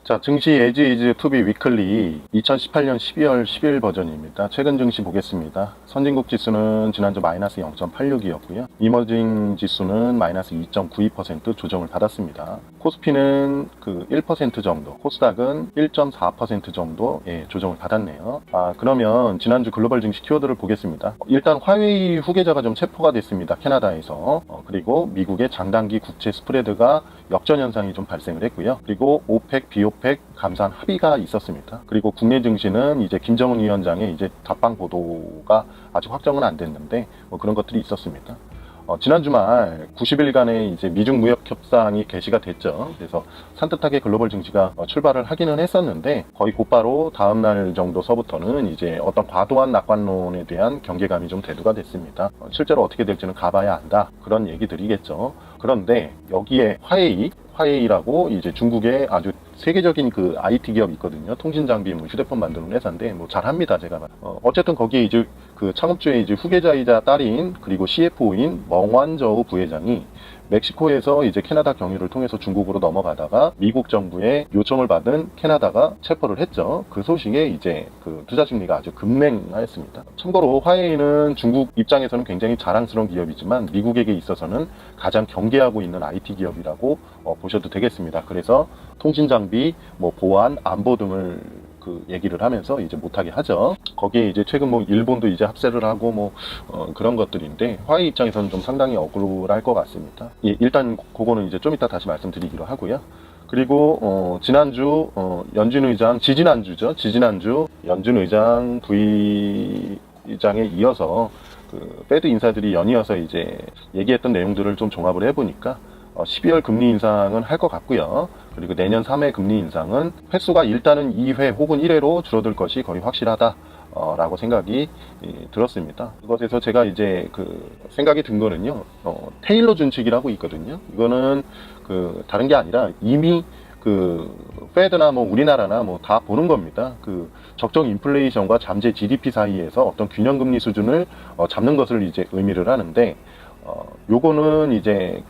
자, 증시 as is to be 위클리 2018년 12월 10일 버전입니다. 최근 증시 보겠습니다. 선진국 지수는 지난주 마이너스 0.86이었고요. 이머징 지수는 마이너스 2.92% 조정을 받았습니다. 코스피는 1% 정도, 코스닥은 1.4% 정도 조정을 받았네요. 그러면 지난주 글로벌 증시 키워드를 보겠습니다. 일단 화웨이 후계자가 좀 체포가 됐습니다. 캐나다에서. 그리고 미국의 장단기 국채 스프레드가 역전 현상이 좀 발생을 했고요. 그리고 오펙, 비오펙 감산 합의가 있었습니다. 그리고 국내 증시는 이제 김정은 위원장의 이제 답방 보도가 아직 확정은 안 됐는데 그런 것들이 있었습니다. 지난 주말 90일간의 이제 미중 무역 협상이 개시가 됐죠. 그래서 산뜻하게 글로벌 증시가 출발을 하기는 했었는데 거의 곧바로 다음 날 정도서부터는 이제 어떤 과도한 낙관론에 대한 경계감이 좀 대두가 됐습니다. 실제로 어떻게 될지는 가봐야 안다. 그런 얘기들이겠죠. 그런데 여기에 화웨이라고 이제 중국의 아주 세계적인 IT 기업이 있거든요. 통신 장비, 휴대폰 만드는 회사인데 잘합니다, 제가. 어쨌든 거기에 이제 창업주의 이제 후계자이자 딸인 그리고 CFO인 멍완저우 부회장이 멕시코에서 이제 캐나다 경유를 통해서 중국으로 넘어가다가 미국 정부의 요청을 받은 캐나다가 체포를 했죠. 그 소식에 이제 투자 심리가 아주 급냉하였습니다. 참고로 화웨이는 중국 입장에서는 굉장히 자랑스러운 기업이지만 미국에게 있어서는 가장 경계하고 있는 IT 기업이라고 보셔도 되겠습니다. 그래서 통신 장비, 보안, 안보 등을 얘기를 하면서 이제 못하게 하죠. 거기에 이제 최근 일본도 이제 합세를 하고 그런 것들인데 화웨이 입장에서는 좀 상당히 억울할 것 같습니다. 일단 그거는 이제 좀 이따 다시 말씀드리기로 하고요. 그리고 지난주 지지난주 연준 의장 부의장에 이어서 페드 인사들이 연이어서 이제 얘기했던 내용들을 좀 종합을 해보니까 12월 금리 인상은 할 것 같고요. 그리고 내년 3회 금리 인상은 횟수가 일단은 2회 혹은 1회로 줄어들 것이 거의 확실하다. 라고 생각이 들었습니다. 그것에서 제가 이제 생각이 든 거는요, 테일러 준칙이라고 있거든요. 이거는 다른 게 아니라 이미 페드나 우리나라나 다 보는 겁니다. 적정 인플레이션과 잠재 GDP 사이에서 어떤 균형금리 수준을 잡는 것을 이제 의미를 하는데, 요거는 이제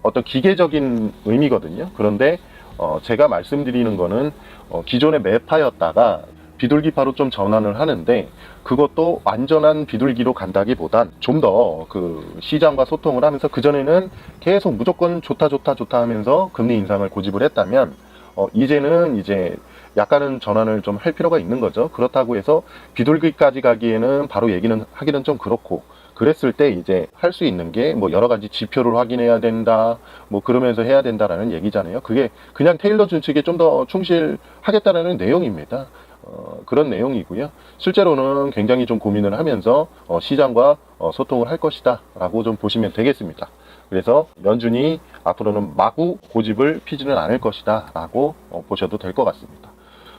어떤 기계적인 의미거든요. 그런데 제가 말씀드리는 거는 기존의 매파였다가 비둘기파로 좀 전환을 하는데 그것도 완전한 비둘기로 간다기보단 좀 더 시장과 소통을 하면서 그전에는 계속 무조건 좋다 하면서 금리 인상을 고집을 했다면 이제는 이제 약간은 전환을 좀 할 필요가 있는 거죠. 그렇다고 해서 비둘기까지 가기에는 바로 얘기는 하기는 좀 그렇고 그랬을 때 이제 할 수 있는 게 여러 가지 지표를 확인해야 된다, 그러면서 해야 된다라는 얘기잖아요. 그게 그냥 테일러 준칙에 좀 더 충실하겠다라는 내용입니다. 그런 내용이고요. 실제로는 굉장히 좀 고민을 하면서 시장과 소통을 할 것이다 라고 좀 보시면 되겠습니다. 그래서 연준이 앞으로는 마구 고집을 피지는 않을 것이다 라고 보셔도 될 것 같습니다.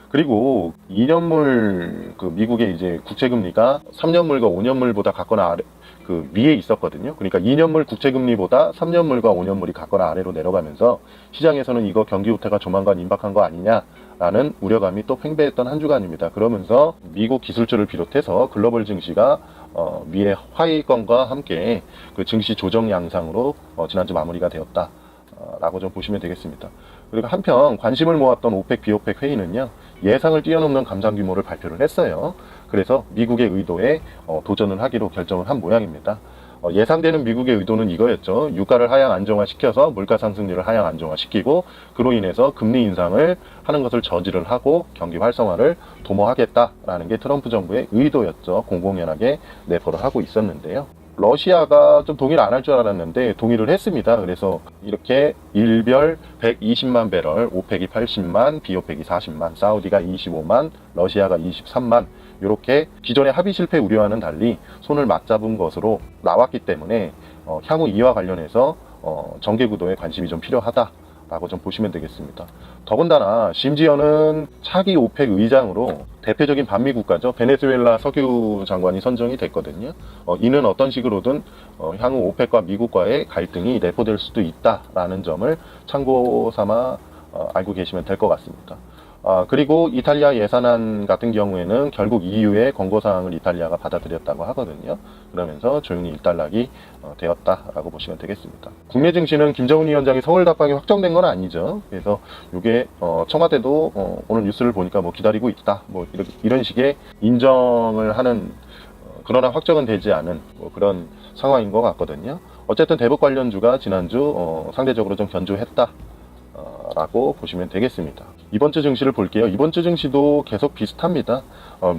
그리고 2년물 미국의 이제 국채금리가 3년물과 5년물보다 같거나 아래 위에 있었거든요. 그러니까 2년물 국채금리보다 3년물과 5년물이 같거나 아래로 내려가면서 시장에서는 이거 경기 후퇴가 조만간 임박한 거 아니냐라는 우려감이 또 팽배했던 한 주간입니다. 그러면서 미국 기술주를 비롯해서 글로벌 증시가 위에 하위권과 함께 증시 조정 양상으로 지난주 마무리가 되었다. 라고 좀 보시면 되겠습니다. 그리고 한편 관심을 모았던 오펙, 비오펙 회의는요, 예상을 뛰어넘는 감산 규모를 발표를 했어요. 그래서 미국의 의도에 도전을 하기로 결정을 한 모양입니다. 예상되는 미국의 의도는 이거였죠. 유가를 하향 안정화시켜서 물가 상승률을 하향 안정화시키고 그로 인해서 금리 인상을 하는 것을 저지를 하고 경기 활성화를 도모하겠다라는 게 트럼프 정부의 의도였죠. 공공연하게 내포를 하고 있었는데요. 러시아가 좀 동의를 안 할 줄 알았는데 동의를 했습니다. 그래서 이렇게 일별 120만 배럴, 오펙이 80만, 비오펙이 40만, 사우디가 25만, 러시아가 23만 이렇게 기존의 합의 실패 우려와는 달리 손을 맞잡은 것으로 나왔기 때문에 향후 이와 관련해서 정계 구도에 관심이 좀 필요하다. 라고 좀 보시면 되겠습니다. 더군다나 심지어는 차기 오펙 의장으로 대표적인 반미 국가죠. 베네수엘라 석유 장관이 선정이 됐거든요. 이는 어떤 식으로든 향후 오펙과 미국과의 갈등이 내포될 수도 있다라는 점을 참고 삼아 알고 계시면 될 것 같습니다. 그리고 이탈리아 예산안 같은 경우에는 결국 EU의 권고사항을 이탈리아가 받아들였다고 하거든요. 그러면서 조용히 일단락이 되었다라고 보시면 되겠습니다. 국내 증시는 김정은 위원장이 서울 답방이 확정된 건 아니죠. 그래서 이게 청와대도 오늘 뉴스를 보니까 뭐 기다리고 있다, 뭐 이런 식의 인정을 하는 그러나 확정은 되지 않은 뭐 그런 상황인 것 같거든요. 어쨌든 대북 관련주가 지난주 상대적으로 좀 견조했다. 라고 보시면 되겠습니다. 이번 주 증시를 볼게요. 이번 주 증시도 계속 비슷합니다.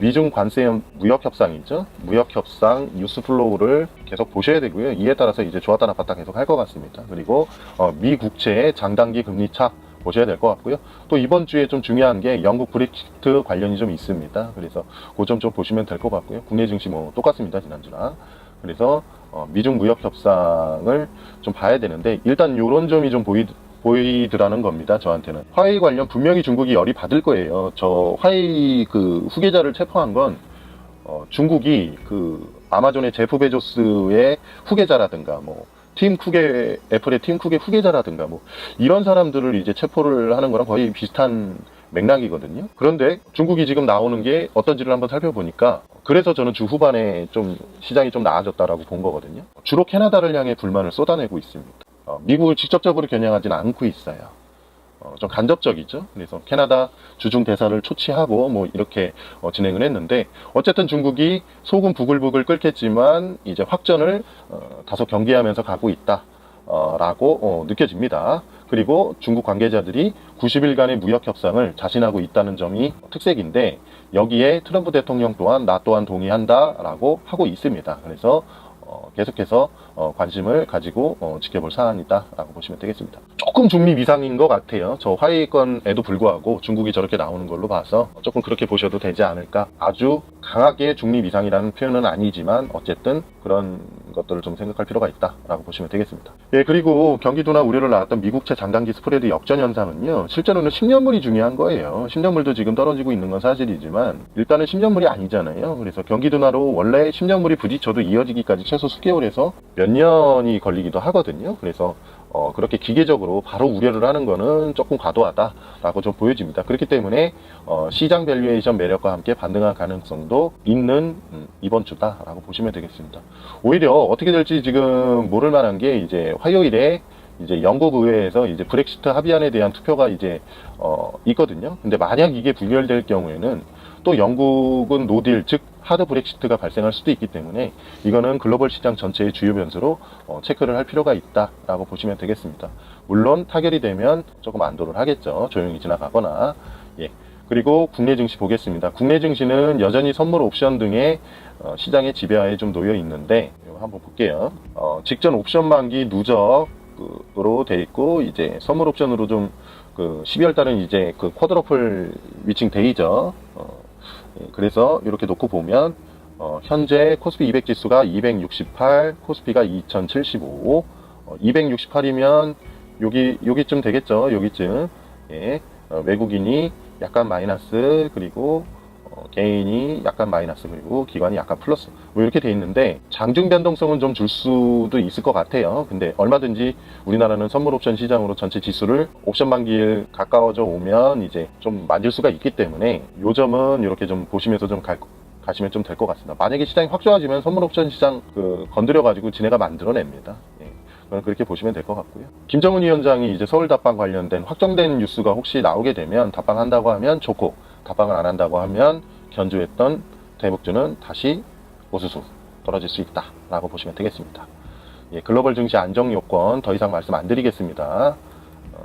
미중 관세 무역 협상이죠. 무역 협상 뉴스 플로우를 계속 보셔야 되고요. 이에 따라서 이제 좋았다 나빴다 계속 할 것 같습니다. 그리고 미 국채의 장단기 금리 차 보셔야 될 것 같고요. 또 이번 주에 좀 중요한 게 영국 브렉시트 관련이 좀 있습니다. 그래서 그 점 좀 보시면 될 것 같고요. 국내 증시 뭐 똑같습니다. 지난주랑. 그래서 미중 무역 협상을 좀 봐야 되는데 일단 이런 점이 좀 보이더라는 겁니다. 저한테는 화웨이 관련 분명히 중국이 열이 받을 거예요. 저 화웨이 그 후계자를 체포한 건 중국이 그 아마존의 제프 베조스의 후계자라든가 뭐 팀 쿡의 애플의 팀 쿡의 후계자라든가 뭐 이런 사람들을 이제 체포를 하는 거랑 거의 비슷한 맥락이거든요. 그런데 중국이 지금 나오는 게 어떤지를 한번 살펴보니까 그래서 저는 주 후반에 좀 시장이 좀 나아졌다라고 본 거거든요. 주로 캐나다를 향해 불만을 쏟아내고 있습니다. 미국을 직접적으로 겨냥하지는 않고 있어요. 좀 간접적이죠. 그래서 캐나다 주중 대사를 초치하고 뭐 이렇게 진행을 했는데 어쨌든 중국이 속은 부글부글 끓겠지만 이제 확전을 다소 경계하면서 가고 있다. 라고 느껴집니다. 그리고 중국 관계자들이 90일간의 무역 협상을 자신하고 있다는 점이 특색인데 여기에 트럼프 대통령 또한 나 또한 동의한다라고 하고 있습니다. 그래서 계속해서 관심을 가지고 지켜볼 사안이다라고 보시면 되겠습니다. 조금 중립 이상인 것 같아요. 저 화웨이 건에도 불구하고 중국이 저렇게 나오는 걸로 봐서 조금 그렇게 보셔도 되지 않을까. 아주 강하게 중립 이상이라는 표현은 아니지만 어쨌든 그런 것들을 좀 생각할 필요가 있다라고 보시면 되겠습니다. 예, 그리고 경기도나 우려를 낳았던 미국채 장단기 스프레드 역전 현상은요. 실제로는 10년물이 중요한 거예요. 10년물도 지금 떨어지고 있는 건 사실이지만 일단은 10년물이 아니잖아요. 그래서 경기도나로 원래 10년물이 부딪혀도 이어지기까지 최소 수개월에서 몇 년이 걸리기도 하거든요. 그래서 그렇게 기계적으로 바로 우려를 하는 거는 조금 과도하다라고 좀 보여집니다. 그렇기 때문에 시장 밸류에이션 매력과 함께 반등할 가능성도 있는 이번 주다라고 보시면 되겠습니다. 오히려 어떻게 될지 지금 모를 만한 게 이제 화요일에 이제 영국 의회에서 이제 브렉시트 합의안에 대한 투표가 이제 있거든요. 근데 만약 이게 부결될 경우에는 또 영국은 노딜 즉 하드 브렉시트가 발생할 수도 있기 때문에 이거는 글로벌 시장 전체의 주요 변수로 체크를 할 필요가 있다라고 보시면 되겠습니다. 물론 타결이 되면 조금 안도를 하겠죠. 조용히 지나가거나. 예. 그리고 국내 증시 보겠습니다. 국내 증시는 여전히 선물 옵션 등의 시장의 지배하에 좀 놓여 있는데 이거 한번 볼게요. 직전 옵션 만기 누적으로 돼 있고 이제 선물 옵션으로 좀 그 12월 달은 이제 그 쿼드러플 위칭 데이죠. 그래서 이렇게 놓고 보면 현재 코스피 200 지수가 268, 코스피가 2075, 268이면 여기쯤 되겠죠. 여기쯤. 예. 외국인이 약간 마이너스, 그리고 개인이 약간 마이너스, 그리고 기관이 약간 플러스, 뭐 이렇게 돼 있는데 장중 변동성은 좀 줄 수도 있을 것 같아요. 근데 얼마든지 우리나라는 선물 옵션 시장으로 전체 지수를 옵션 만기일 가까워져 오면 이제 좀 만질 수가 있기 때문에 요 점은 이렇게 좀 보시면서 좀 가시면 좀 될 것 같습니다. 만약에 시장이 확 좋아지면 선물 옵션 시장 건드려 가지고 지네가 만들어냅니다. 예. 그렇게 보시면 될 것 같고요. 김정은 위원장이 이제 서울 답방 관련된 확정된 뉴스가 혹시 나오게 되면 답방한다고 하면 좋고, 답방을 안 한다고 하면 견조했던 대북주는 다시 우수수 떨어질 수 있다라고 보시면 되겠습니다. 예, 글로벌 증시 안정 요건 더 이상 말씀 안 드리겠습니다.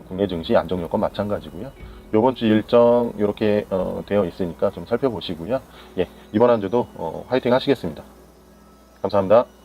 국내 증시 안정 요건 마찬가지고요. 요번 주 일정 이렇게 되어 있으니까 좀 살펴보시고요. 예, 이번 한 주도 화이팅 하시겠습니다. 감사합니다.